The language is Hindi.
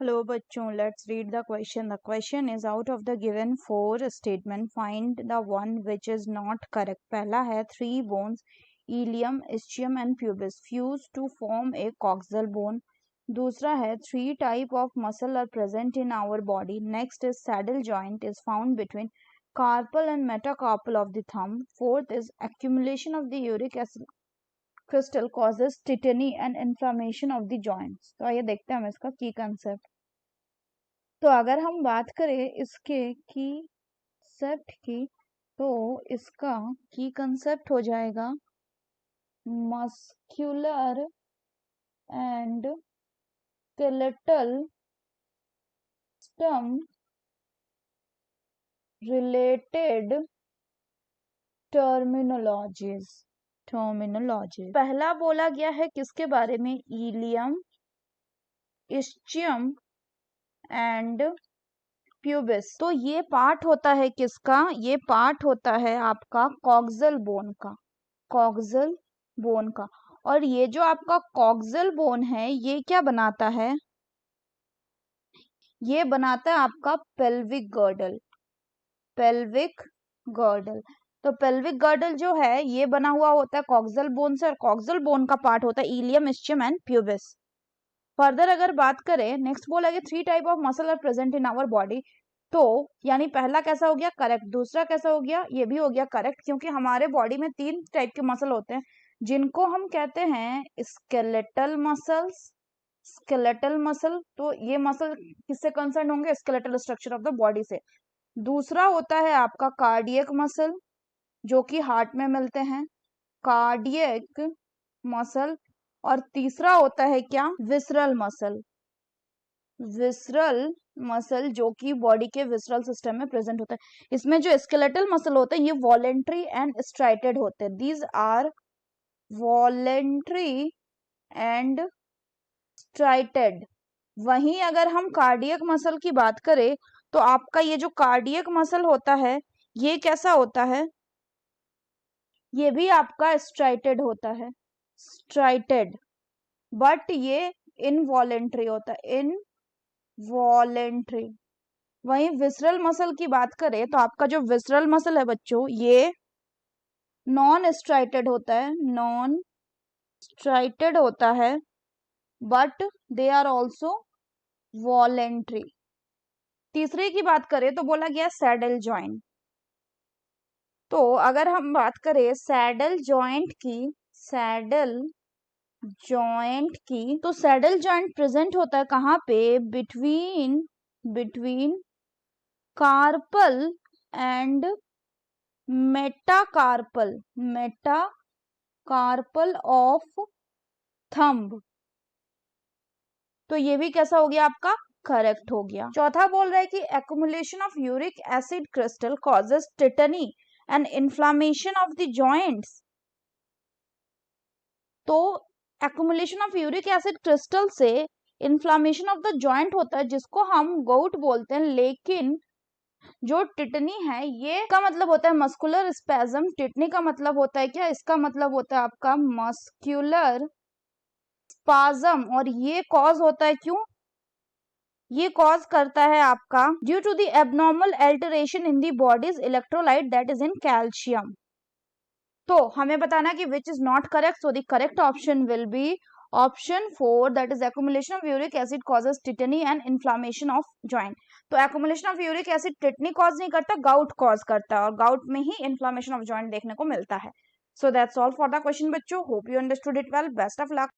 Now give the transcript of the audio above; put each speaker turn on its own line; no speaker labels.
Hello बच्चों, let's read the question. The question is out of the given four statement find the one which is not correct. पहला है three bones ilium, ischium and pubis fuse to form a coxal bone. दूसरा है three type of muscle are present in our body. Next is saddle joint is found between carpal and metacarpal of the thumb. Fourth is accumulation of the uric acid crystal causes tetany and inflammation of the joints. तो आइए देखते हैं हम इसका की कंसेप्ट. तो अगर हम बात करें इसके की कंसेप्ट की तो इसका की कंसेप्ट हो जाएगा muscular and skeletal system related terminologies. पहला बोला गया है किसके बारे में? Ilium, ischium and pubis. तो ये पार्ट होता है किसका? ये पार्ट होता है आपका कॉक्सल बोन का. कॉक्सल बोन का. और ये जो आपका कॉक्सल बोन है ये क्या बनाता है? ये बनाता है आपका पेल्विक गर्डल. Pelvic girdle. तो पेल्विक गर्डल जो है ये बना हुआ होता है कॉक्सल बोन से और कॉक्सल बोन का पार्ट होता है ilium, ischium and pubis. Further अगर बात करें नेक्स्ट बोला गया three type of muscle are present in our body. तो यानी पहला कैसा हो गया? करेक्ट. दूसरा कैसा हो गया? ये भी हो गया करेक्ट क्योंकि हमारे बॉडी में तीन टाइप के मसल होते हैं जिनको हम कहते हैं स्केलेटल मसल्स. Skeletal muscle. तो ये मसल किससे कंसर्न होंगे? Skeletal structure of the body से. दूसरा होता है आपका कार्डियक मसल जो कि हार्ट में मिलते हैं. Cardiac muscle. और तीसरा होता है क्या? Visceral muscle. विसरल मसल जो कि बॉडी के विसरल सिस्टम में प्रेजेंट होता है. इसमें जो स्केलेटल मसल होते हैं ये वॉलेंट्री एंड स्ट्राइटेड होते हैं. These are voluntary and striated. वहीं अगर हम कार्डियक मसल की बात करें तो आपका ये जो कार्डियक मसल होता है ये कैसा होता है? ये भी आपका स्ट्राइटेड होता है. स्ट्राइटेड. बट ये इनवॉलेंट्री होता है. इनवॉलेंट्री. वहीं विसरल मसल की बात करें तो आपका जो विसरल मसल है बच्चों ये नॉन स्ट्राइटेड होता है. नॉन स्ट्राइटेड होता है but they are also voluntary. तीसरे की बात करें तो बोला गया सैडल जॉइंट. तो अगर हम बात करें सैडल जॉइंट की, सैडल जॉइंट की तो सैडल जॉइंट प्रेजेंट होता है कहाँ पे? Between carpal and metacarpal. Metacarpal of thumb. तो ये भी कैसा हो गया आपका? करेक्ट हो गया. चौथा बोल रहा है कि accumulation of uric acid crystal causes tetany and inflammation of the joints. तो accumulation of uric acid crystal से इन्फ्लामेशन ऑफ द जॉइंट होता है जिसको हम गोट बोलते हैं. लेकिन जो टिटनी है ये का मतलब होता है मस्कुलर स्पैज्म. टिटनी का मतलब होता है क्या? इसका मतलब होता है आपका मस्कुलर स्पाज्म. और ये कॉज होता है क्यों? ये कॉज करता है आपका due to the abnormal alteration in the body's electrolyte that is in calcium. तो हमें बताना कि which is not correct. So the correct option will be option 4 that is accumulation of uric acid causes tetany and inflammation of joint. तो accumulation of uric acid tetany cause नहीं करता, गाउट कॉज करता है और गाउट में ही इन्फ्लामेशन ऑफ जॉइंट देखने को मिलता है. So that's all for the question बच्चों. Hope you understood it well. Best of luck.